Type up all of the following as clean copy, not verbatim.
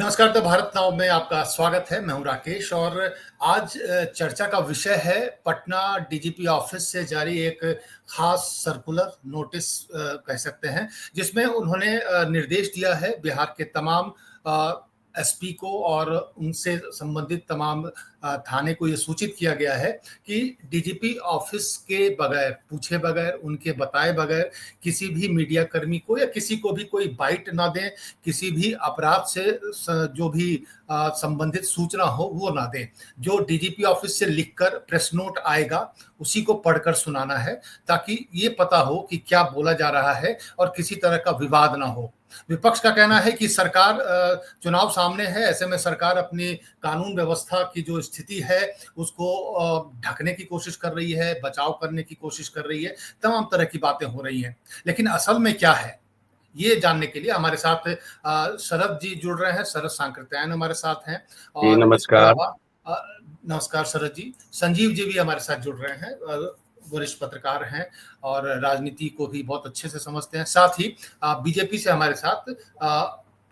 नमस्कार। The Bharat now में आपका स्वागत है। मैं हूं राकेश और आज चर्चा का विषय है पटना डीजीपी ऑफिस से जारी एक खास सर्कुलर नोटिस कह सकते हैं, जिसमें उन्होंने निर्देश दिया है बिहार के तमाम एसपी को और उनसे संबंधित तमाम थाने को ये सूचित किया गया है कि डीजीपी ऑफिस के बगैर, पूछे बगैर, उनके बताए बगैर किसी भी मीडिया कर्मी को या किसी को भी कोई बाइट ना दें, किसी भी अपराध से जो भी संबंधित सूचना हो वो ना दें। जो डीजीपी ऑफिस से लिखकर प्रेस नोट आएगा उसी को पढ़कर सुनाना है, ताकि ये पता हो कि क्या बोला जा रहा है और किसी तरह का विवाद ना हो। विपक्ष का कहना है कि सरकार, चुनाव सामने है, ऐसे में सरकार अपनी कानून व्यवस्था की जो स्थिति है उसको ढकने की कोशिश कर रही है, बचाव करने की कोशिश कर रही है, तमाम तरह की बातें हो रही हैं। लेकिन असल में क्या है, ये जानने के लिए हमारे साथ शरद जी जुड़ रहे हैं। शरद सांकृत्यायन हमारे साथ हैं और नमस्कार। नमस्कार शरद जी। संजीव जी भी हमारे साथ जुड़ रहे हैं, वरिष्ठ पत्रकार हैं और राजनीति को भी बहुत अच्छे से समझते हैं। साथ ही बीजेपी से हमारे साथ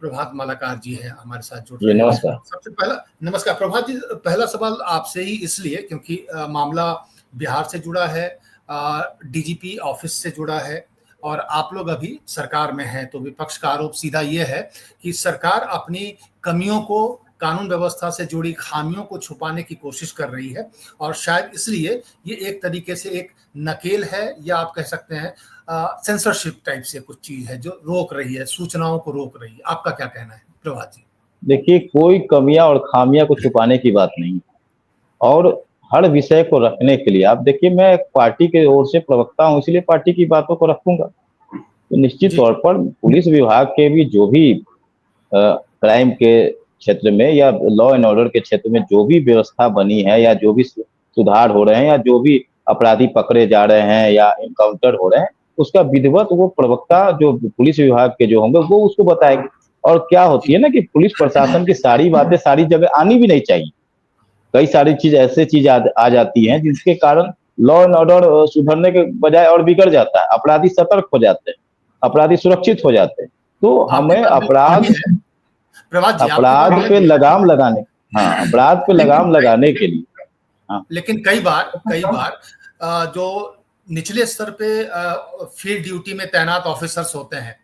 प्रभात मालाकार जी हैं, हमारे साथ जुड़ रहे हैं। नमस्कार। सबसे पहला नमस्कार प्रभात जी। पहला सवाल आपसे ही इसलिए क्योंकि मामला बिहार से जुड़ा है, डीजीपी ऑफिस से जुड़ा है और आप लोग अभी सरकार में हैं, तो विपक्ष का आरोप सीधा ये है कि सरकार अपनी कमियों को, कानून व्यवस्था से जुड़ी खामियों को छुपाने की कोशिश कर रही है और शायद इसलिए ये एक तरीके से एक नकेल है, या आप कह सकते हैं सेंसरशिप टाइप से कुछ चीज है जो रोक रही है, सूचनाओं को रोक रही है। आपका क्या कहना है प्रभात जी? देखिए, कोई कमियां और खामियां को छुपाने की बात नहीं, और हर विषय को रखने के लिए आप देखिए, मैं पार्टी के ओर से प्रवक्ता हूं, इसलिए पार्टी की बातों को रखूंगा। तो निश्चित तौर पर पुलिस विभाग के भी जो भी क्राइम के क्षेत्र में या लॉ एंड ऑर्डर के क्षेत्र में जो भी व्यवस्था बनी है या जो भी सुधार हो रहे हैं या जो भी अपराधी पकड़े जा रहे हैं या इनकाउंटर हो रहे हैं, उसका विधिवत वो प्रवक्ता जो पुलिस विभाग के जो होंगे वो उसको बताएंगे। और क्या होती है ना कि पुलिस प्रशासन की सारी बातें सारी जगह आनी भी नहीं चाहिए। कई सारी चीज ऐसे चीज आ जाती हैं जिसके कारण लॉ एंड ऑर्डर सुधरने के बजाय और बिगड़ जाता है, अपराधी सतर्क हो जाते हैं, अपराधी सुरक्षित हो जाते हैं। तो हमें अपराध पे लगाम लगाने, हाँ, अपराध पे लगाम लगाने के लिए। हाँ। लेकिन कई बार जो निचले स्तर पे फील्ड ड्यूटी में तैनात ऑफिसर्स होते हैं,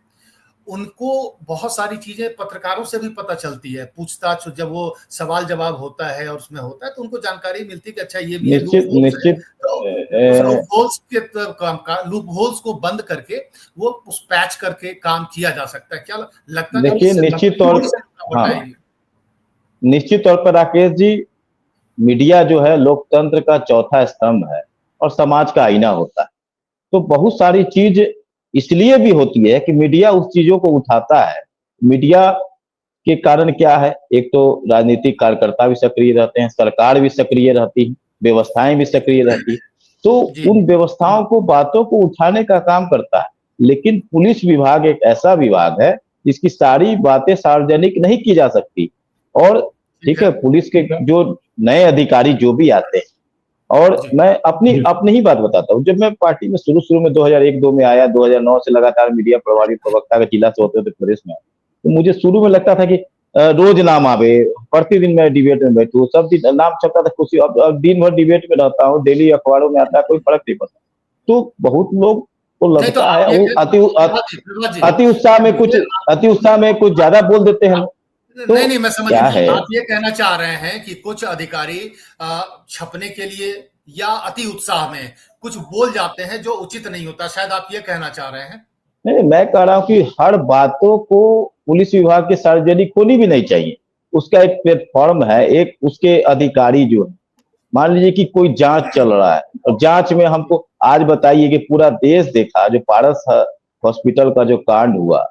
उनको बहुत सारी चीजें पत्रकारों से भी पता चलती है। पूछताछ जब वो सवाल जवाब होता है और उसमें होता है तो उनको जानकारी मिलती है कि अच्छा ये भी निश्चित लूप होल्स को बंद करके वो उस पैच करके काम किया जा सकता है। क्या लगता है? देखिए, निश्चित तौर पर राकेश जी, मीडिया जो है लोकतंत्र का चौथा स्तंभ है और समाज का आईना होता है। तो बहुत सारी चीज इसलिए भी होती है कि मीडिया उस चीजों को उठाता है। मीडिया के कारण क्या है, एक तो राजनीतिक कार्यकर्ता भी सक्रिय रहते हैं, सरकार भी सक्रिय रहती है, व्यवस्थाएं भी सक्रिय रहती है, तो उन व्यवस्थाओं को, बातों को उठाने का काम करता है। लेकिन पुलिस विभाग एक ऐसा विभाग है जिसकी सारी बातें सार्वजनिक नहीं की जा सकती। और ठीक है, पुलिस के जो नए अधिकारी जो भी आते हैं, और मैं अपनी ही बात बताता हूँ। जब मैं पार्टी में शुरू में 2001-2 में आया, 2009 से लगातार मीडिया प्रभारी प्रवक्ता का जिला से होते प्रदेश में, तो मुझे शुरू में लगता था कि रोज नाम आवे, प्रतिदिन मैं डिबेट में बैठूं, सब दिन नाम छपता था खुशी। अब दिन भर डिबेट में रहता हूँ, डेली अखबारों में आता है, कोई फर्क नहीं पड़ता। तो बहुत लोग को लगता है वो अति उत्साह में कुछ ज्यादा बोल देते हैं। तो नहीं, मैं समझ गया। आप ये कहना चाह रहे हैं कि कुछ अधिकारी छपने के लिए या अति उत्साह में कुछ बोल जाते हैं जो उचित नहीं होता, शायद आप ये कहना चाह रहे हैं? नहीं, मैं कह रहा हूँ कि हर बातों को पुलिस विभाग के सार्वजनिक होनी भी नहीं चाहिए। उसका एक प्लेटफॉर्म है, एक उसके अधिकारी जो है, मान लीजिए कि कोई जांच चल रहा है और जांच में हमको आज बताइए कि पूरा देश देखा जो पारस हॉस्पिटल का जो कांड हुआ,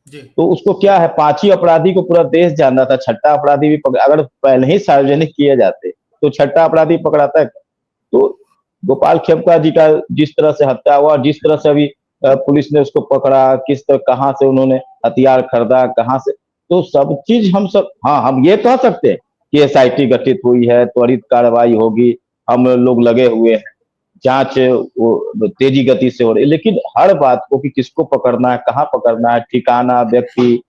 तो उसको क्या है, 5 ही अपराधी को पूरा देश जान रहा था, छठा अपराधी भी अगर पहले ही सार्वजनिक किए जाते तो छठा अपराधी पकड़ाता है। तो गोपाल खेमका जी का जिस तरह से हत्या हुआ, जिस तरह से अभी पुलिस ने उसको पकड़ा, किस तरह, कहां से उन्होंने हथियार खरीदा, कहां से, तो सब चीज हम ये कह सकते हैं कि एसआईटी गठित हुई है, त्वरित कार्रवाई होगी, हम लोग लगे हुए हैं, जांच तेजी गति से हो रही है। लेकिन हर बात को कि किसको पकड़ना है, कहाँ पकड़ना है, ठिकाना, व्यक्ति,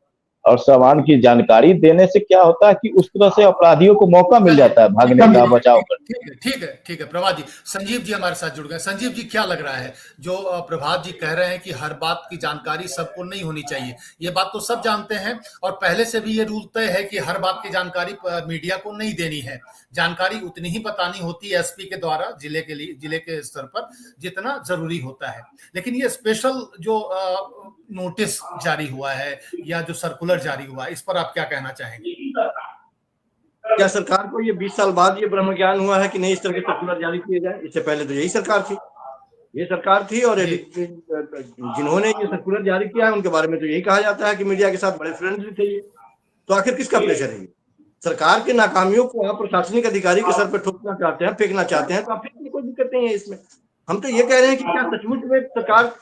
और सामान की जानकारी देने से क्या होता है कि उस तरह से अपराधियों को मौका मिल जाता है भागने का, बचाव करने। ठीक है, ठीक है, ठीक है प्रभात जी। संजीव जी हमारे साथ जुड़ गए। संजीव जी, क्या लग रहा है जो प्रभात जी कह रहे हैं कि हर बात की जानकारी सबको नहीं होनी चाहिए, ये बात तो सब जानते हैं और पहले से भी ये रूल तय है कि हर बात की जानकारी मीडिया को नहीं देनी है। जानकारी उतनी ही बतानी होती है एसपी के द्वारा जिले के लिए, जिले के स्तर पर जितना जरूरी होता है। लेकिन ये स्पेशल जो नोटिस जारी हुआ है या जो सर्कुलर जारी हुआ है, इस पर आप क्या कहना चाहेंगे? क्या सरकार को ये 20 साल बाद ये ब्रह्म ज्ञान हुआ है कि नहीं इस तरह के सर्कुलर जारी किए जाए? इससे पहले तो यही सरकार थी, ये सरकार थी और जिन्होंने ये सर्कुलर जारी किया है उनके बारे में तो यही कहा जाता है कि मीडिया के साथ बड़े फ्रेंडली थे ये। तो आखिर किसका प्रेशर है? सरकार की नाकामियों को आप प्रशासनिक अधिकारी के सर पर ठोकना चाहते हैं, फेंकना चाहते हैं, तो आप फेंकने कोई दिक्कत नहीं है इसमें। हम तो ये कह रहे हैं कि क्या सचमुच में सरकार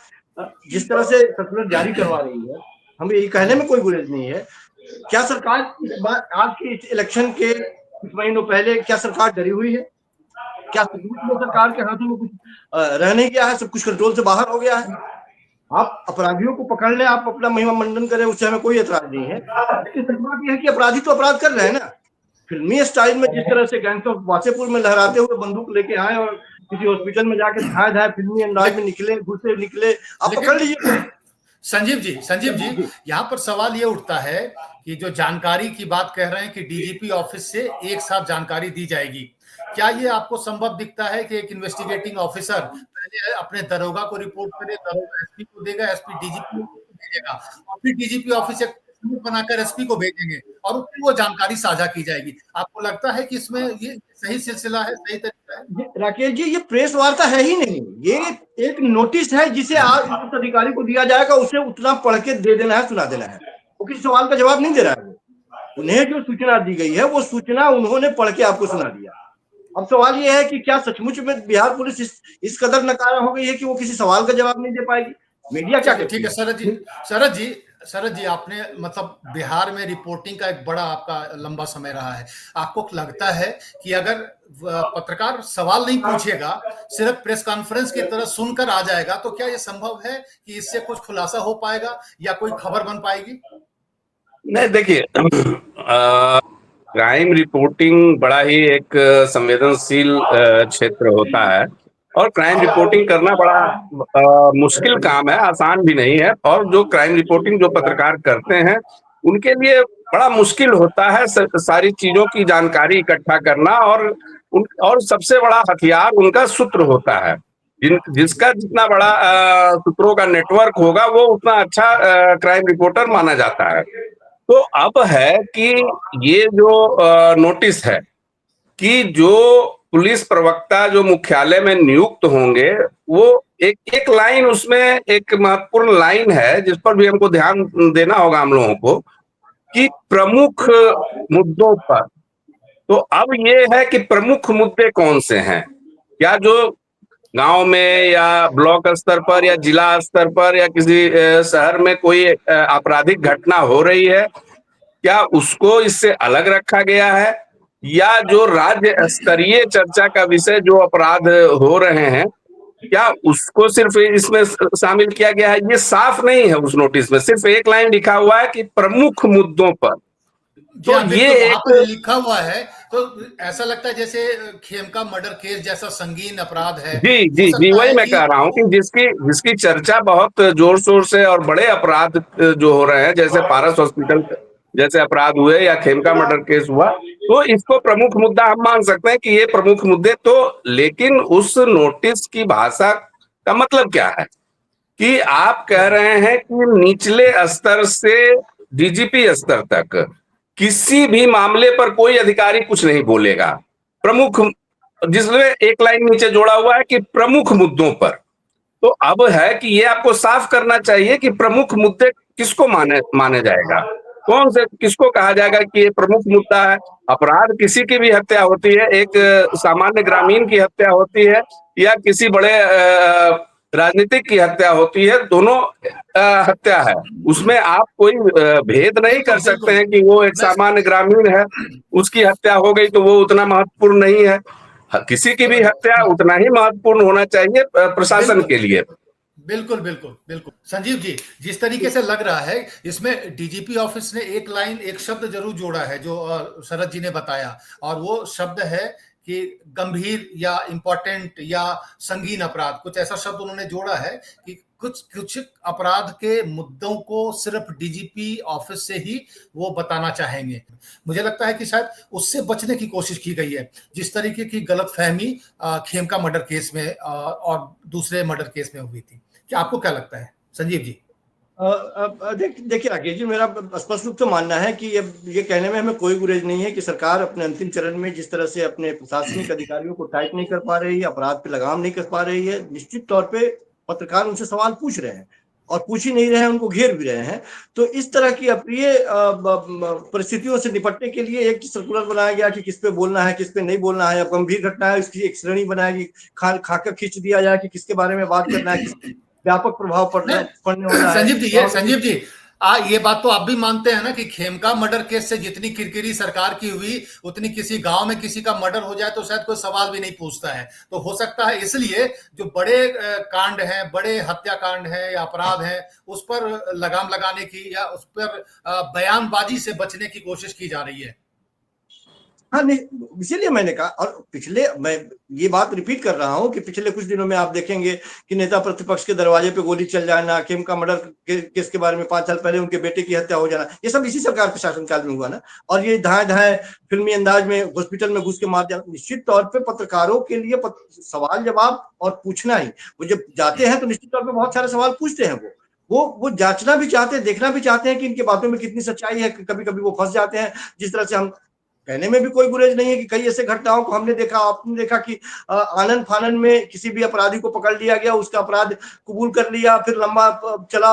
जिस तरह से सर्कुलर जारी करवा रही है, हमें ये कहने में कोई गुरेज नहीं है, क्या सरकार इस बार आज के इलेक्शन के कुछ महीनों पहले क्या सरकार डरी हुई है? क्या सचमुच में सरकार के हाथों में कुछ रह नहीं गया है? सब कुछ कंट्रोल से बाहर हो गया है? आप अपराधियों को पकड़ लें, आप अपना महिमा मंडन करें, उससे हमें कोई एतराज नहीं है, लेकिन सच बात यह है कि अपराधी तो अपराध कर रहे हैं ना। फिल्मी स्टाइल में जिस तरह से गैंग्स ऑफ वासेपुर में लहराते हुए बंदूक लेके आए और किसी हॉस्पिटल में जाके धाए धाए फिल्मी अंदाज में निकले, घुसे निकले, आप पकड़ लीजिए। संजीव जी, यहाँ पर सवाल ये उठता है कि जो जानकारी की बात कह रहे हैं कि डीजीपी ऑफिस से एक साथ जानकारी दी जाएगी, क्या ये आपको संभव दिखता है कि एक इन्वेस्टिगेटिंग ऑफिसर पहले अपने दरोगा को रिपोर्ट करे, दरोगा एसपी को देगा, एसपी डीजीपी को भेजेगा और फिर डीजीपी ऑफिस एक समूह बनाकर एसपी को भेजेंगे और फिर वो जानकारी साझा की जाएगी? आपको लगता है कि इसमें ये सही सिलसिला है, सही तरीका है? राकेश जी, ये प्रेस वार्ता है ही नहीं, ये एक नोटिस है जिसे आज उस अधिकारी को दिया जाएगा, उसे उतना पढ़ के दे देना है, सुना देना है। वो किसी सवाल का जवाब नहीं दे रहा है। उन्हें जो सूचना दी गई है वो सूचना उन्होंने पढ़ के आपको सुना दिया। अब सवाल ये है कि क्या सचमुच में बिहार पुलिस इस कदर नकारा हो गई है कि वो किसी सवाल का जवाब नहीं दे पाएगी? मीडिया क्या कहती है? ठीक है शरद जी, आपने मतलब बिहार में रिपोर्टिंग का एक बड़ा आपका लंबा समय रहा है। आपको लगता है कि अगर पत्रकार सवाल नहीं पूछेगा, सिर्फ प्रेस कॉन्फ्रेंस की तरह सुनकर आ जाएगा, तो क्या यह संभव है कि इससे कुछ खुलासा हो पाएगा या कोई खबर बन पाएगी? नहीं, देखिए, क्राइम रिपोर्टिंग बड़ा ही एक संवेदनशील क्षेत्र होता है और क्राइम रिपोर्टिंग करना बड़ा मुश्किल काम है, आसान भी नहीं है। और जो क्राइम रिपोर्टिंग जो पत्रकार करते हैं उनके लिए बड़ा मुश्किल होता है सारी चीजों की जानकारी इकट्ठा करना और सबसे बड़ा हथियार उनका सूत्र होता है। जिसका जितना बड़ा सूत्रों का नेटवर्क होगा वो उतना अच्छा क्राइम रिपोर्टर माना जाता है। तो अब है कि ये जो नोटिस है कि जो पुलिस प्रवक्ता जो मुख्यालय में नियुक्त होंगे, वो एक लाइन, उसमें एक महत्वपूर्ण लाइन है जिस पर भी हमको ध्यान देना होगा हम लोगों को, कि प्रमुख मुद्दों पर। तो अब ये है कि प्रमुख मुद्दे कौन से हैं? क्या जो गांव में या ब्लॉक स्तर पर या जिला स्तर पर या किसी शहर में कोई आपराधिक घटना हो रही है, क्या उसको इससे अलग रखा गया है, या जो राज्य स्तरीय चर्चा का विषय जो अपराध हो रहे हैं, क्या उसको सिर्फ इसमें शामिल किया गया है? ये साफ नहीं है उस नोटिस में। सिर्फ एक लाइन लिखा हुआ है कि प्रमुख मुद्दों पर। तो ये एक लिखा हुआ है, तो ऐसा लगता है जैसे खेमका मर्डर केस जैसा संगीन अपराध है। जी, वही मैं कह रहा हूँ कि जिसकी चर्चा बहुत जोर शोर से और बड़े अपराध जो हो रहे हैं, जैसे पारस हॉस्पिटल जैसे अपराध हुए या खेमका मर्डर केस हुआ, तो इसको प्रमुख मुद्दा हम मान सकते हैं कि ये प्रमुख मुद्दे। तो लेकिन उस नोटिस की भाषा का मतलब क्या है कि आप कह रहे हैं कि निचले स्तर से डीजीपी स्तर तक किसी भी मामले पर कोई अधिकारी कुछ नहीं बोलेगा, प्रमुख, जिसमें एक लाइन नीचे जोड़ा हुआ है कि प्रमुख मुद्दों पर। तो अब है कि ये आपको साफ करना चाहिए कि प्रमुख मुद्दे किसको माने जाएगा, कौन से, किसको कहा जाएगा कि ये प्रमुख मुद्दा है। अपराध किसी की भी हत्या होती है, एक सामान्य ग्रामीण की हत्या होती है या किसी बड़े राजनीतिक की हत्या होती है, दोनों हत्या है। उसमें आप कोई भेद नहीं कर सकते हैं कि वो एक सामान्य ग्रामीण है, उसकी हत्या हो गई तो वो उतना महत्वपूर्ण नहीं है। किसी की भी हत्या उतना ही महत्वपूर्ण होना चाहिए प्रशासन के लिए। बिल्कुल बिल्कुल बिल्कुल संजीव जी, जिस तरीके से लग रहा है इसमें डीजीपी ऑफिस ने एक लाइन, एक शब्द जरूर जोड़ा है जो शरद जी ने बताया, और वो शब्द है कि गंभीर या इंपॉर्टेंट या संगीन अपराध, कुछ ऐसा शब्द उन्होंने जोड़ा है कि कुछ कुछ अपराध के मुद्दों को सिर्फ डीजीपी ऑफिस से ही वो बताना चाहेंगे। मुझे लगता है कि शायद उससे बचने की कोशिश की गई है, जिस तरीके की गलतफहमी खेमका मर्डर केस में और दूसरे मर्डर केस में हुई थी। क्या आपको क्या लगता है संजीव जी? देखिए राकेश जी, मेरा स्पष्ट रूप से मानना है कि ये कहने में हमें कोई गुरेज नहीं है कि सरकार अपने अंतिम चरण में जिस तरह से अपने प्रशासनिक अधिकारियों को टाइट नहीं कर पा रही है, अपराध पे लगाम नहीं कर पा रही है। निश्चित तौर पे पत्रकार उनसे सवाल पूछ रहे हैं और पूछ ही नहीं रहे हैं, उनको घेर भी रहे हैं। तो इस तरह की अप्रिय परिस्थितियों से निपटने के लिए एक सर्कुलर बनाया गया कि किस पे बोलना है, किस पे नहीं बोलना है। अब गंभीर घटना है, इसकी एक श्रेणी बनाएगी, खाकर खींच दिया जाए कि किसके बारे में बात करना है, व्यापक प्रभाव पड़ने वाला है। संजीव जी, ये बात तो आप भी मानते हैं ना कि खेमका मर्डर केस से जितनी किरकिरी सरकार की हुई, उतनी किसी गांव में किसी का मर्डर हो जाए तो शायद कोई सवाल भी नहीं पूछता है। तो हो सकता है इसलिए जो बड़े कांड हैं, बड़े हत्याकांड हैं या अपराध हैं, उस पर लगाम लगाने की या उस पर बयानबाजी से बचने की कोशिश की जा रही है। हाँ नहीं, इसीलिए मैंने कहा, और मैं ये बात रिपीट कर रहा हूं कि पिछले कुछ दिनों में आप देखेंगे कि नेता प्रतिपक्ष के दरवाजे पे गोली चल जाना, खेमका मर्डर केस के बारे में 5 साल पहले उनके बेटे की हत्या हो जाना, ये सब इसी सरकार के शासनकाल में हुआ ना। और ये धाए धाए फिल्मी अंदाज में हॉस्पिटल में घुस के मार जाना, निश्चित तौर पर पत्रकारों के लिए सवाल जवाब और पूछना ही, वो जब जाते हैं तो निश्चित तौर पर बहुत सारे सवाल पूछते हैं। वो जांचना भी चाहते हैं, देखना भी चाहते हैं कि इनकी बातों में कितनी सच्चाई है। कभी कभी वो फंस जाते हैं, जिस तरह से हम कहने में भी कोई गुरेज नहीं है कि कई ऐसे घटनाओं को हमने देखा, आपने देखा कि आनन फानन में किसी भी अपराधी को पकड़ लिया गया, उसका अपराध कबूल कर लिया, फिर लंबा चला,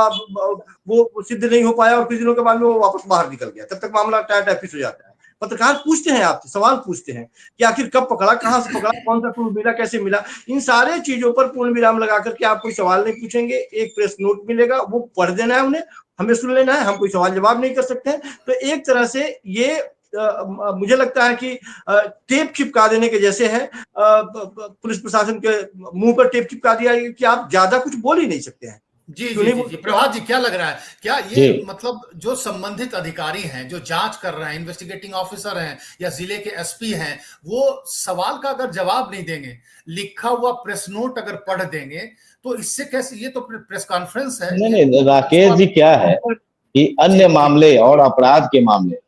वो सिद्ध नहीं हो पाया और कुछ दिनों के बाद में वो वापस बाहर निकल गया, तब तक मामला टाइपिस हो जाता है। पत्रकार पूछते हैं, आपसे सवाल पूछते हैं कि आखिर कब पकड़ा, कहां से पकड़ा, कौन सा क्लू मिला, कैसे मिला। इन सारे चीजों पर पूर्ण विराम लगा करके आप कोई सवाल नहीं पूछेंगे। एक प्रेस नोट मिलेगा, वो पढ़ देना है उन्हें, हमें सुन लेना है, हम कोई सवाल जवाब नहीं कर सकते हैं। तो एक तरह से ये मुझे लगता है कि टेप चिपका देने के जैसे है, पुलिस प्रशासन के मुंह पर टेप चिपका दिया कि आप ज्यादा कुछ बोल ही नहीं सकते हैं। जी जी जी, प्रभात जी, क्या लग रहा है, क्या ये मतलब जो संबंधित अधिकारी हैं, जो जांच कर रहे हैं, इन्वेस्टिगेटिंग ऑफिसर हैं या जिले के एसपी हैं, वो सवाल का अगर जवाब नहीं देंगे, लिखा हुआ प्रेस नोट अगर पढ़ देंगे, तो इससे कैसे, ये तो प्रेस कॉन्फ्रेंस है। नहीं राकेश जी, क्या है कि अन्य मामले और अपराध के मामले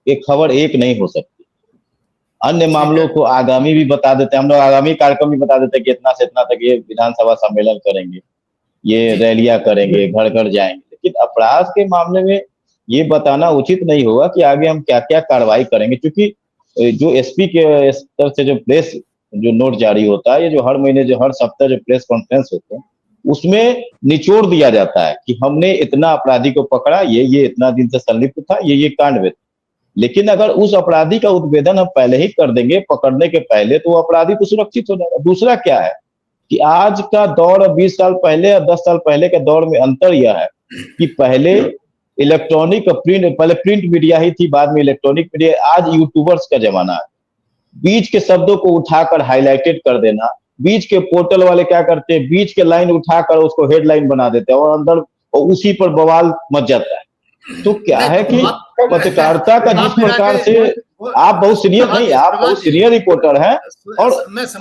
ये खबर एक नहीं हो सकती। अन्य मामलों को आगामी भी बता देते हैं, हम लोग आगामी कार्यक्रम भी बता देते हैं कि इतना से इतना तक ये विधानसभा सम्मेलन करेंगे, ये रैलियां करेंगे, घर घर जाएंगे। लेकिन अपराध के मामले में ये बताना उचित नहीं होगा कि आगे हम क्या क्या कार्रवाई करेंगे, क्योंकि जो एसपी के स्तर से जो प्रेस जो नोट जारी होता है, ये जो हर महीने, जो हर सप्ताह जो प्रेस कॉन्फ्रेंस होते हैं, उसमें निचोड़ दिया जाता है कि हमने इतना अपराधी को पकड़ा, ये इतना दिन से संलिप्त था, ये कांड में। लेकिन अगर उस अपराधी का उद्भेदन हम पहले ही कर देंगे पकड़ने के पहले, तो अपराधी तो सुरक्षित हो जाएगा। दूसरा क्या है कि आज का दौर 20 साल पहले या 10 साल पहले के दौर में अंतर यह है कि पहले इलेक्ट्रॉनिक पहले प्रिंट मीडिया ही थी, बाद में इलेक्ट्रॉनिक मीडिया। आज यूट्यूबर्स का जमाना है, बीच के शब्दों को उठाकर हाईलाइटेड कर देना। बीच के पोर्टल वाले क्या करते हैं, बीच के लाइन उठाकर उसको हेडलाइन बना देते हैं और अंदर उसी पर बवाल मच जाता है। तो क्या है कि पत्रकारिता का जिस प्रकार से आप बहुत सीनियर नहीं, आप बहुत सीनियर रिपोर्टर हैं, और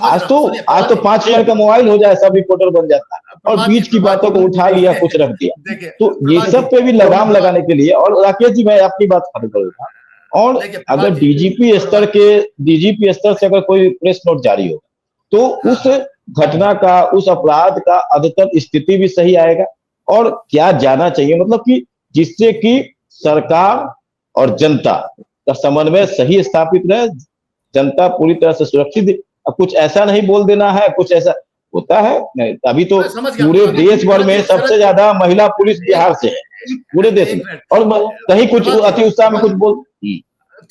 आज तो 5,000 का मोबाइल हो जाए, सब रिपोर्टर बन जाता है, और बीच की बातों को उठा लिया, कुछ रख दिया। तो ये सब पे भी लगाम लगाने के लिए, और राकेश जी मैं अपनी बात खत्म करूंगा, और अगर डीजीपी स्तर से अगर कोई प्रेस नोट जारी हो तो उस घटना का, उस अपराध का अद्यतन स्थिति भी सही आएगा, और क्या जाना चाहिए, मतलब कि जिससे कि सरकार और जनता का समन्वय सही स्थापित रहे, जनता पूरी तरह से सुरक्षित। अब कुछ ऐसा नहीं बोल देना है, कुछ ऐसा होता है नहीं। अभी तो पूरे देश भर में सबसे ज्यादा महिला पुलिस बिहार से है, पूरे देश में, और कहीं कुछ अति उत्साह में कुछ बोल।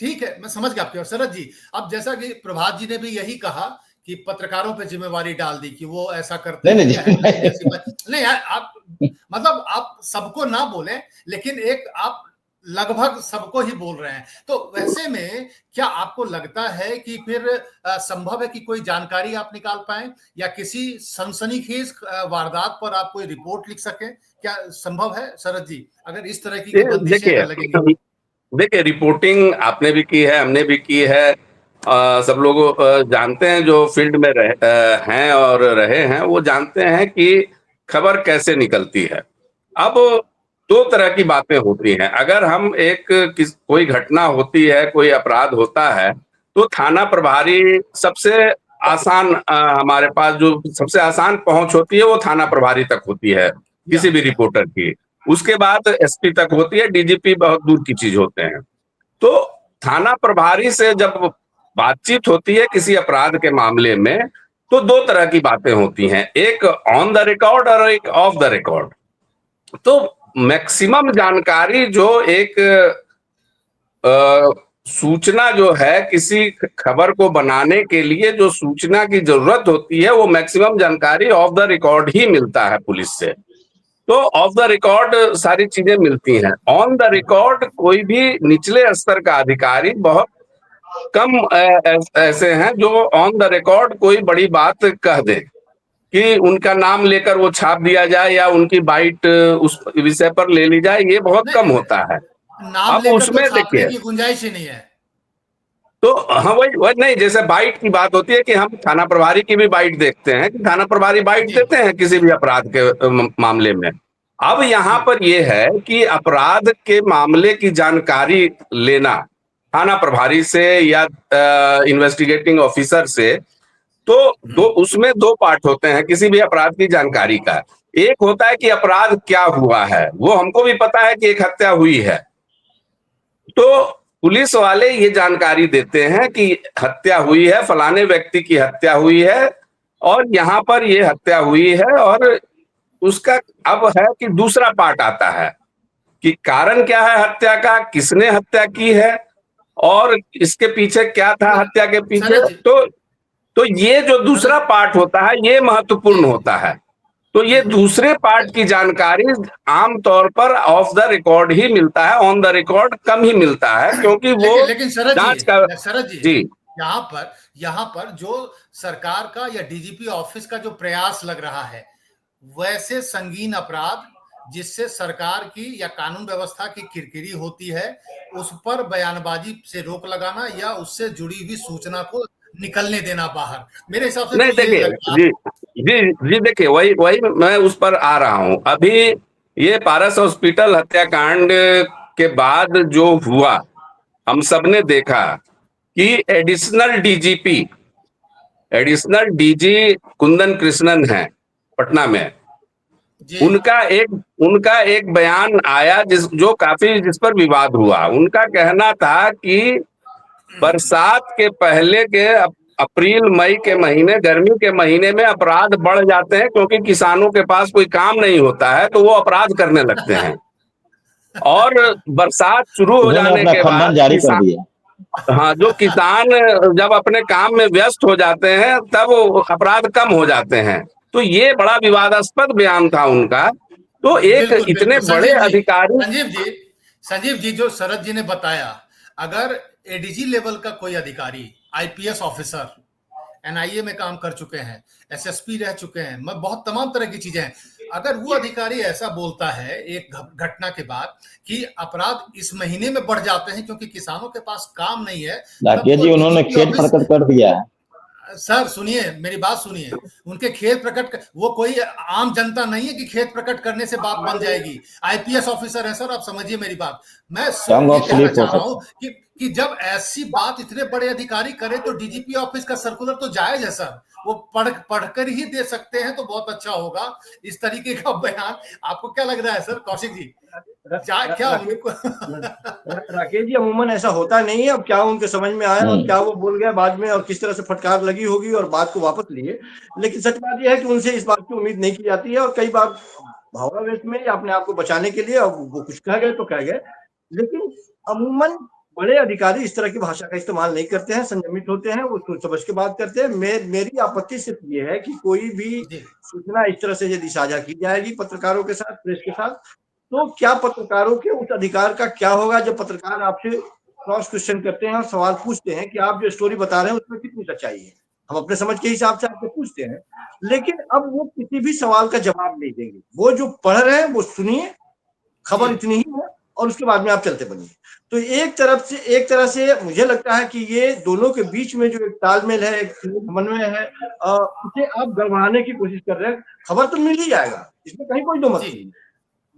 ठीक है, मैं समझ गया आपकी। और शरद जी, अब जैसा कि प्रभात जी ने भी यही कहा कि पत्रकारों पे जिम्मेवारी डाल दी कि वो ऐसा करते हैं, नहीं आप मतलब आप सबको ना बोले, लेकिन एक आप लगभग सबको ही बोल रहे हैं। तो वैसे में क्या आपको लगता है कि फिर संभव है कि कोई जानकारी आप निकाल पाए या किसी सनसनीखेज वारदात पर आप कोई रिपोर्ट लिख सकें? क्या संभव है शरद जी, अगर इस तरह की बंदिशें देखिए अगर लगेंगी? देखिए रिपोर्टिंग आपने भी की है, हमने भी की है। सब लोग जानते हैं, जो फील्ड में हैं और रहे हैं, वो जानते हैं कि खबर कैसे निकलती है। अब दो तरह की बातें होती हैं। अगर हम कोई घटना होती है, कोई अपराध होता है, तो थाना प्रभारी सबसे आसान, हमारे पास जो सबसे आसान पहुंच होती है वो थाना प्रभारी तक होती है किसी भी रिपोर्टर की। उसके बाद एसपी तक होती है, डीजीपी बहुत दूर की चीज होते हैं। तो थाना प्रभारी से जब बातचीत होती है किसी अपराध के मामले में, तो दो तरह की बातें होती हैं, एक ऑन द रिकॉर्ड और एक ऑफ द रिकॉर्ड। तो मैक्सिमम जानकारी जो एक सूचना जो है, किसी खबर को बनाने के लिए जो सूचना की जरूरत होती है, वो मैक्सिमम जानकारी ऑफ द रिकॉर्ड ही मिलता है पुलिस से। तो ऑफ द रिकॉर्ड सारी चीजें मिलती हैं। ऑन द रिकॉर्ड कोई भी निचले स्तर का अधिकारी, बहुत कम ऐसे हैं जो ऑन द रिकॉर्ड कोई बड़ी बात कह दे कि उनका नाम लेकर वो छाप दिया जाए या उनकी बाइट उस विषय पर ले ली जाए, ये बहुत कम होता है। नाम अब लेकर तो उसमें छापने देखिए, की गुंजाइश ही नहीं है। तो हाँ, वही नहीं, जैसे बाइट की बात होती है कि हम थाना प्रभारी की भी बाइट देखते हैं कि थाना प्रभारी बाइट देते हैं किसी भी अपराध के मामले में। अब यहाँ पर यह है कि अपराध के मामले की जानकारी लेना थाना प्रभारी से या इन्वेस्टिगेटिंग ऑफिसर से, तो उसमें दो पार्ट होते हैं किसी भी अपराध की जानकारी का। एक होता है कि अपराध क्या हुआ है, वो हमको भी पता है कि एक हत्या हुई है, तो पुलिस वाले ये जानकारी देते हैं कि हत्या हुई है, फलाने व्यक्ति की हत्या हुई है और यहाँ पर ये हत्या हुई है। और उसका अब है कि दूसरा पार्ट आता है कि कारण क्या है हत्या का, किसने हत्या की है और इसके पीछे क्या था हत्या के पीछे। तो ये जो दूसरा पार्ट होता है ये महत्वपूर्ण होता है। तो ये दूसरे पार्ट की जानकारी आमतौर पर ऑफ द रिकॉर्ड ही मिलता है, ऑन द रिकॉर्ड कम ही मिलता है, क्योंकि वो लेकिन शरद जी जी यहाँ पर जो सरकार का या डीजीपी ऑफिस का जो प्रयास लग रहा है, वैसे संगीन अपराध जिससे सरकार की या कानून व्यवस्था की किरकिरी होती है, उस पर बयानबाजी से रोक लगाना या उससे जुड़ी हुई सूचना को निकलने देना बाहर, मेरे हिसाब से नहीं। तो देखिए जी जी जी, देखिए वही मैं उस पर आ रहा हूं। अभी ये पारस हॉस्पिटल हत्याकांड के बाद जो हुआ, हम सबने देखा कि एडिशनल डीजी कुंदन कृष्णन है पटना में, उनका एक बयान आया जिस पर विवाद हुआ। उनका कहना था कि बरसात के पहले के अप्रैल मई के महीने, गर्मी के महीने में अपराध बढ़ जाते हैं क्योंकि किसानों के पास कोई काम नहीं होता है तो वो अपराध करने लगते हैं। और बरसात शुरू हो जाने के बाद जारी कर दिया। हाँ, जो किसान जब अपने काम में व्यस्त हो जाते हैं तब अपराध कम हो जाते हैं। तो ये बड़ा विवादास्पद बयान था उनका। तो एक इतने बड़े अधिकारी, संजीव जी जो शरद जी ने बताया, अगर एडीजी लेवल का कोई अधिकारी, आईपीएस ऑफिसर, एनआईए में काम कर चुके हैं, एसएसपी रह चुके हैं, मैं बहुत तमाम तरह की चीजें हैं, अगर वो अधिकारी ऐसा बोलता है एक घटना के बाद कि अपराध इस महीने में बढ़ जाते हैं क्योंकि किसानों के पास काम नहीं है, राकेश जी उन्होंने खेद प्रकट कर दिया है। सर सुनिए, मेरी बात सुनिए, उनके खेद प्रकट, वो कोई आम जनता नहीं है कि खेद प्रकट करने से बात बन जाएगी। आईपीएस ऑफिसर है सर, आप समझिए मेरी बात। मैं ये कहना चाह रहा हूँ कि जब ऐसी बात इतने बड़े अधिकारी करे तो डीजीपी ऑफिस का सर्कुलर तो जायज है सर, वो पढ़कर ही दे सकते हैं तो बहुत अच्छा होगा। इस तरीके का बयान आपको क्या लग रहा है सर कौशिक जी? क्या राकेश जी अमूमन ऐसा होता नहीं है। अब क्या उनके समझ में आया और क्या वो बोल गया बाद में और किस तरह से फटकार लगी होगी और बात को वापस लिए, लेकिन सच बात यह है कि उनसे इस बात की उम्मीद नहीं की जाती है। और कई बार भावनावेश में या अपने आप को बचाने के लिए वो कुछ कह गए तो कह गए, लेकिन अमूमन बड़े अधिकारी इस तरह की भाषा का इस्तेमाल नहीं करते हैं, संयमित होते हैं, वो सोच समझ के बात करते हैं। मेरी आपत्ति सिर्फ ये है कि कोई भी सूचना इस तरह से यदि साझा की जाएगी पत्रकारों के साथ, प्रेस के साथ, तो क्या पत्रकारों के उस अधिकार का क्या होगा जब पत्रकार आपसे क्रॉस क्वेश्चन करते हैं और सवाल पूछते हैं कि आप जो स्टोरी बता रहे हैं उसमें कितनी सच्चाई है। हम अपने समझ के हिसाब से आपसे पूछते हैं, लेकिन अब वो किसी भी सवाल का जवाब नहीं देंगे। वो जो पढ़ रहे हैं वो सुनिए, खबर इतनी ही है, और उसके बाद में आप चलते बनिए। तो एक तरह से मुझे लगता है कि ये दोनों के बीच में जो एक तालमेल है, एक समन्वय है, उसे आप गड़बड़ाने की कोशिश कर रहे हैं। खबर तो मिल ही जाएगा, इसमें कहीं कोई दो मत नहीं।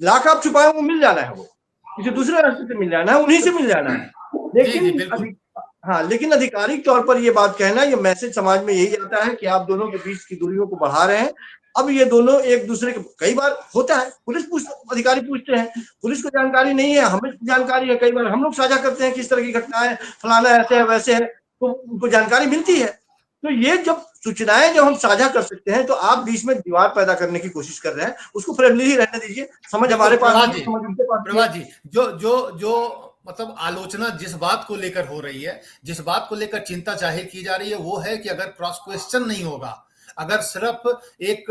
लाख आप छुपाए वो मिल जाना है, वो किसी दूसरे रास्ते से मिल जाना है, उन्हीं से मिल जाना है। लेकिन हाँ, लेकिन आधिकारिक तौर पर ये बात कहना, ये मैसेज समाज में यही जाता है कि आप दोनों के बीच की दूरियों को बढ़ा रहे हैं। अब ये दोनों एक दूसरे के, कई बार होता है अधिकारी पूछते हैं, पुलिस को जानकारी नहीं है, हमें जानकारी है, कई बार हम लोग साझा करते हैं कि इस तरह की घटना है, फलाना ऐसे है वैसे है, तो उनको जानकारी मिलती है। तो ये जब सूचनाएं जब हम साझा कर सकते हैं, तो आप बीच में दीवार पैदा करने की कोशिश कर रहे हैं। उसको फ्रेंडली ही रहने दीजिए, समझ हमारे पास, समझ उनके पास। प्रभात जी, जो मतलब आलोचना जिस बात को लेकर हो रही है, जिस बात को लेकर चिंता जाहिर की जा रही है, वो है कि अगर क्रॉस क्वेश्चन नहीं होगा, अगर सिर्फ एक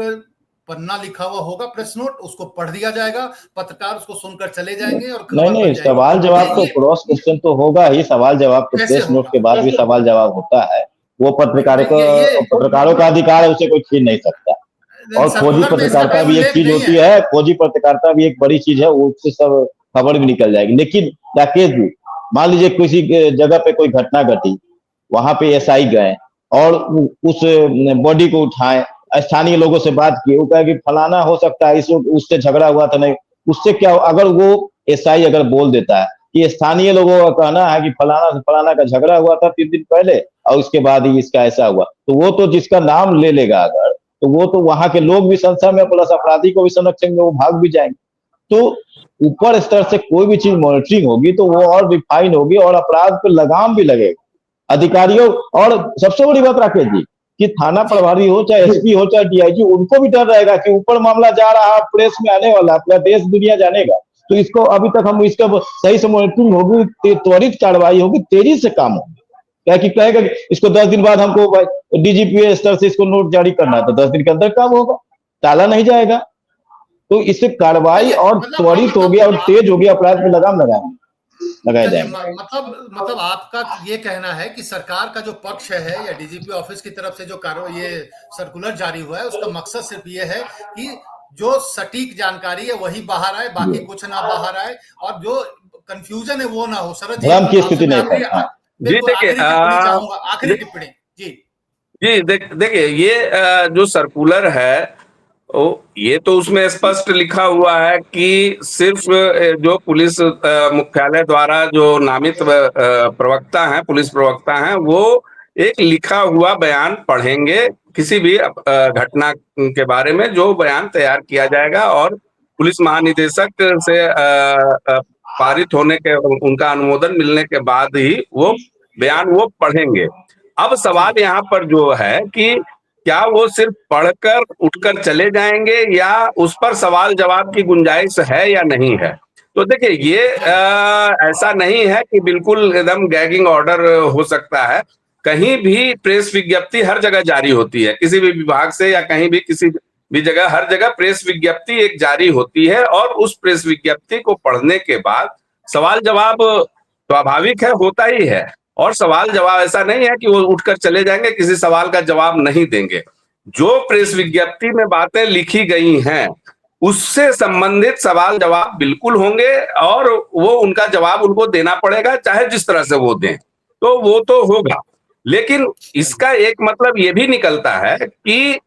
पन्ना लिखा हुआ होगा प्रेस नोट, उसको पढ़ दिया जाएगा, पत्रकार उसको सुनकर चले जाएंगे और नहीं, सवाल जवाब तो क्रॉस क्वेश्चन तो होगा ही। सवाल जवाब तो प्रेस नोट के बाद भी सवाल जवाब होता है। वो पत्रकारों का अधिकार है, उसे कोई छीन नहीं सकता। और खोजी पत्रकारिता भी एक चीज होती है, खोजी पत्रकारिता भी एक बड़ी चीज है, उससे सब खबर भी निकल जाएगी। लेकिन राकेश जी, मान लीजिए किसी जगह पे कोई घटना घटी, वहां पे एसआई गए और उस बॉडी को उठाए, स्थानीय लोगों से बात की, वो कहे कि फलाना हो सकता है, उससे झगड़ा हुआ था। नहीं, उससे क्या, अगर वो एसआई अगर बोल देता है कि स्थानीय लोगों का कहना है कि फलाना से फलाना का झगड़ा हुआ था 3 दिन पहले और उसके बाद ही इसका ऐसा हुआ, तो वो तो जिसका नाम ले लेगा अगर, तो वो तो वहां के लोग भी संशय में, प्लस अपराधी को भी संरक्षेंगे, वो भाग भी जाएंगे। तो ऊपर स्तर से कोई भी चीज मॉनिटरिंग होगी तो वो और रिफाइन होगी और अपराध पे लगाम भी लगेगा अधिकारियों। और सबसे बड़ी बात राकेश जी, कि थाना प्रभारी हो, चाहे एसपी हो, चाहे डीआईजी, उनको भी डर रहेगा कि ऊपर मामला जा रहा है, प्रेस में आने वाला, पूरा देश दुनिया जानेगा। तो इसको अभी तक हम इसका सही से मॉनिटरिंग होगी, त्वरित कार्रवाई होगी, तेजी से काम होगी। क्या कि कहेगा इसको 10 दिन बाद हमको डीजीपी स्तर से इसको नोट जारी करना है, तो 10 दिन के अंदर काम होगा, टाला नहीं जाएगा। तो इससे कार्रवाई और त्वरित हो गया और तेज हो गया, अपराध में लगाम लगाया जाएगा। मतलब आपका ये कहना है कि सरकार का जो पक्ष है या डीजीपी ऑफिस की तरफ से जो ये सर्कुलर जारी हुआ है, उसका मकसद सिर्फ ये है कि जो सटीक जानकारी है वही बाहर आए, बाकी कुछ ना बाहर आए, और जो कंफ्यूजन है वो ना हो। शरद भ्रम की स्थिति नहीं। आखिरी टिप्पणी जी। जी देखिए, ये जो सर्कुलर है, ये तो उसमें स्पष्ट लिखा हुआ है कि सिर्फ जो पुलिस मुख्यालय द्वारा जो नामित प्रवक्ता हैं, पुलिस प्रवक्ता हैं, वो एक लिखा हुआ बयान पढ़ेंगे किसी भी घटना के बारे में, जो बयान तैयार किया जाएगा और पुलिस महानिदेशक से पारित होने के, उनका अनुमोदन मिलने के बाद ही वो बयान वो पढ़ेंगे। अब सवाल यहाँ पर जो है कि क्या वो सिर्फ पढ़कर उठकर चले जाएंगे या उस पर सवाल जवाब की गुंजाइश है या नहीं है। तो देखिए, ये ऐसा नहीं है कि बिल्कुल एकदम गैगिंग ऑर्डर हो सकता है। कहीं भी प्रेस विज्ञप्ति हर जगह जारी होती है, किसी भी विभाग से या कहीं भी किसी भी जगह, हर जगह प्रेस विज्ञप्ति एक जारी होती है, और उस प्रेस विज्ञप्ति को पढ़ने के बाद सवाल जवाब स्वाभाविक है, होता ही है। और सवाल जवाब ऐसा नहीं है कि वो उठकर चले जाएंगे, किसी सवाल का जवाब नहीं देंगे। जो प्रेस विज्ञप्ति में बातें लिखी गई हैं उससे संबंधित सवाल जवाब बिल्कुल होंगे, और वो उनका जवाब उनको देना पड़ेगा, चाहे जिस तरह से वो दें, तो वो तो होगा। लेकिन इसका एक मतलब ये भी निकलता है कि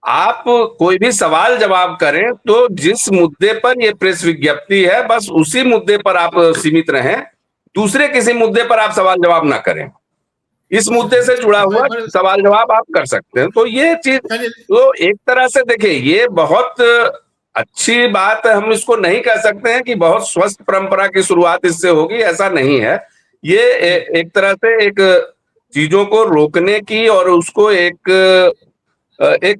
आप कोई भी सवाल जवाब करें तो जिस मुद्दे पर ये प्रेस विज्ञप्ति है, बस उसी मुद्दे पर आप सीमित रहें, दूसरे किसी मुद्दे पर आप सवाल जवाब ना करें। इस मुद्दे से जुड़ा हुआ सवाल जवाब आप कर सकते हैं। तो ये चीज, तो एक तरह से देखिए, ये बहुत अच्छी बात है। हम इसको नहीं कह सकते हैं कि बहुत स्वस्थ परंपरा की शुरुआत इससे होगी, ऐसा नहीं है। ये एक तरह से एक चीजों को रोकने की और उसको एक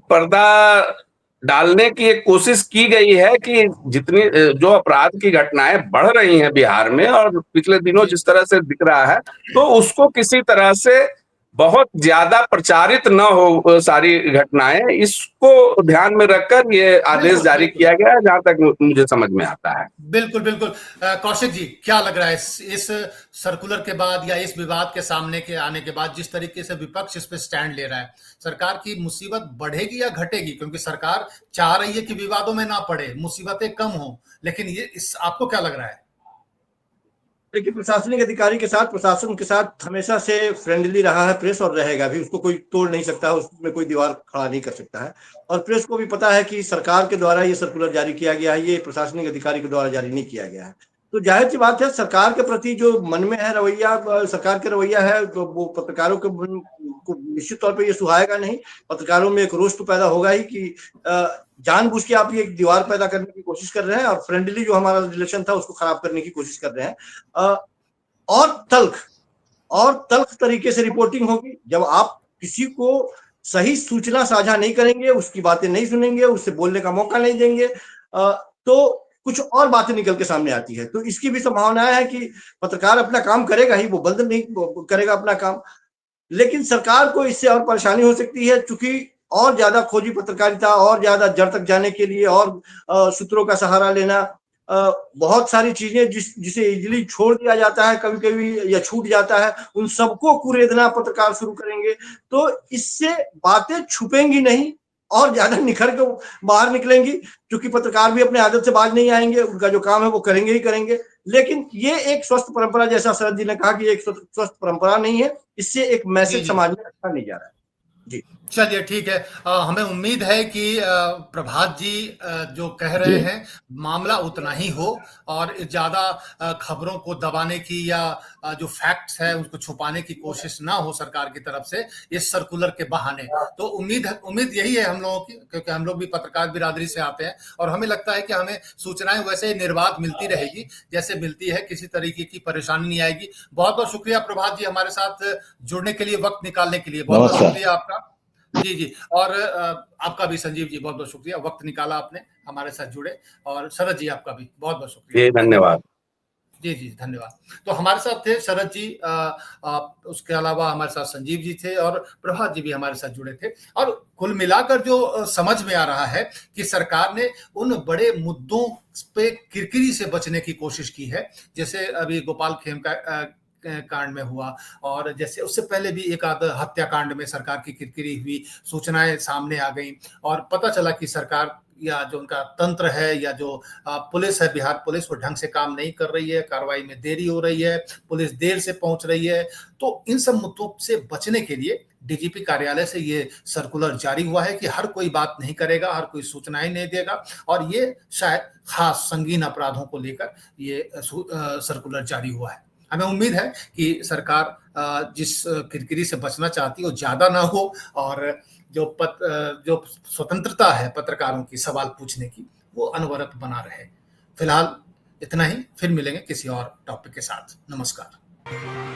पर्दा डालने की एक कोशिश की गई है कि जितनी जो अपराध की घटनाएं बढ़ रही हैं बिहार में, और पिछले दिनों जिस तरह से दिख रहा है, तो उसको किसी तरह से बहुत ज्यादा प्रचारित न हो सारी घटनाएं, इसको ध्यान में रखकर ये आदेश बिल्कुल जारी बिल्कुल किया गया है, जहां तक मुझे समझ में आता है। बिल्कुल बिल्कुल। कौशिक जी, क्या लग रहा है इस सर्कुलर के बाद या इस विवाद के सामने के आने के बाद जिस तरीके से विपक्ष इस पे स्टैंड ले रहा है, सरकार की मुसीबत बढ़ेगी या घटेगी? क्योंकि सरकार चाह रही है कि विवादों में ना पड़े, मुसीबतें कम हो, लेकिन ये इस आपको क्या लग रहा है? देखिए, प्रशासनिक अधिकारी के साथ, प्रशासन के साथ हमेशा से फ्रेंडली रहा है प्रेस, और रहेगा भी। उसको कोई तोड़ नहीं सकता, उसमें कोई दीवार खड़ा नहीं कर सकता है। और प्रेस को भी पता है कि सरकार के द्वारा ये सर्कुलर जारी किया गया है, ये प्रशासनिक अधिकारी के द्वारा जारी नहीं किया गया है। तो जाहिर सी बात है, सरकार के प्रति जो मन में है रवैया, सरकार का रवैया है, तो वो पत्रकारों के को निश्चित तौर पर ये सुहाएगा नहीं। पत्रकारों में एक रोष तो पैदा होगा ही कि जानबूझ के आप ये एक दीवार पैदा करने की कोशिश कर रहे हैं, और फ्रेंडली जो हमारा रिलेशन था उसको खराब करने की कोशिश कर रहे हैं। और तल्ख तरीके से रिपोर्टिंग होगी। जब आप किसी को सही सूचना साझा नहीं करेंगे, उसकी बातें नहीं सुनेंगे, उससे बोलने का मौका नहीं देंगे, तो कुछ और बातें निकल के सामने आती है। तो इसकी भी संभावना है कि पत्रकार अपना काम करेगा ही, वो बंद नहीं करेगा अपना काम। लेकिन सरकार को इससे और परेशानी हो सकती है, चूंकि और ज्यादा खोजी पत्रकारिता, और ज्यादा जड़ तक जाने के लिए और सूत्रों का सहारा लेना, बहुत सारी चीजें जिसे इजीली छोड़ दिया जाता है कभी कभी, या छूट जाता है, उन सबको कुरेदना पत्रकार शुरू करेंगे। तो इससे बातें छुपेंगी नहीं, और ज्यादा निखर के बाहर निकलेंगी, क्योंकि पत्रकार भी अपने आदत से बाज नहीं आएंगे, उनका जो काम है वो करेंगे ही करेंगे। लेकिन ये एक स्वस्थ परंपरा, जैसा शरद जी ने कहा कि एक स्वस्थ परंपरा नहीं है, इससे एक जी मैसेज जी समाज में अच्छा नहीं जा रहा है। जी, चलिए ठीक है। हमें उम्मीद है कि प्रभात जी जो कह रहे जी हैं मामला उतना ही हो, और ज्यादा खबरों को दबाने की या जो फैक्ट्स है उसको छुपाने की कोशिश ना हो सरकार की तरफ से इस सर्कुलर के बहाने। तो उम्मीद यही है हम लोगों की, क्योंकि हम लोग भी पत्रकार बिरादरी से आते हैं, और हमें लगता है कि हमें सूचनाएं वैसे ही निर्बाध मिलती रहेगी जैसे मिलती है, किसी तरीके की परेशानी नहीं आएगी। बहुत बहुत शुक्रिया प्रभात जी हमारे साथ जुड़ने के लिए, वक्त निकालने के लिए बहुत बहुत नमस्कार। शुक्रिया आपका। जी जी। और आपका भी संजीव जी बहुत बहुत शुक्रिया, वक्त निकाला आपने, हमारे साथ जुड़े। और शरद जी आपका भी बहुत बहुत शुक्रिया, जी धन्यवाद। जी जी धन्यवाद। तो हमारे साथ थे शरद जी, उसके अलावा हमारे साथ संजीव जी थे, और प्रभात जी भी हमारे साथ जुड़े थे। और कुल मिलाकर जो समझ में आ रहा है कि सरकार ने उन बड़े मुद्दों पे किरकिरी से बचने की कोशिश की है, जैसे अभी गोपाल खेमका कांड में हुआ, और जैसे उससे पहले भी एक आध हत्याकांड में सरकार की किरकिरी हुई, सूचनाएं सामने आ गई, और पता चला कि सरकार या जो उनका तंत्र है या जो पुलिस है, बिहार पुलिस, वो ढंग से काम नहीं कर रही है, कार्रवाई में देरी हो रही है, पुलिस देर से पहुंच रही है। तो इन सब मुद्दों से बचने के लिए डीजीपी कार्यालय से ये सर्कुलर जारी हुआ है कि हर कोई बात नहीं करेगा, हर कोई सूचनाएं नहीं देगा, और ये शायद खास संगीन अपराधों को लेकर ये सर्कुलर जारी हुआ है। हमें उम्मीद है कि सरकार जिस किरकिरी से बचना चाहती है वो ज्यादा ना हो, और जो स्वतंत्रता है पत्रकारों की सवाल पूछने की, वो अनवरत बना रहे। फिलहाल इतना ही, फिर मिलेंगे किसी और टॉपिक के साथ। नमस्कार।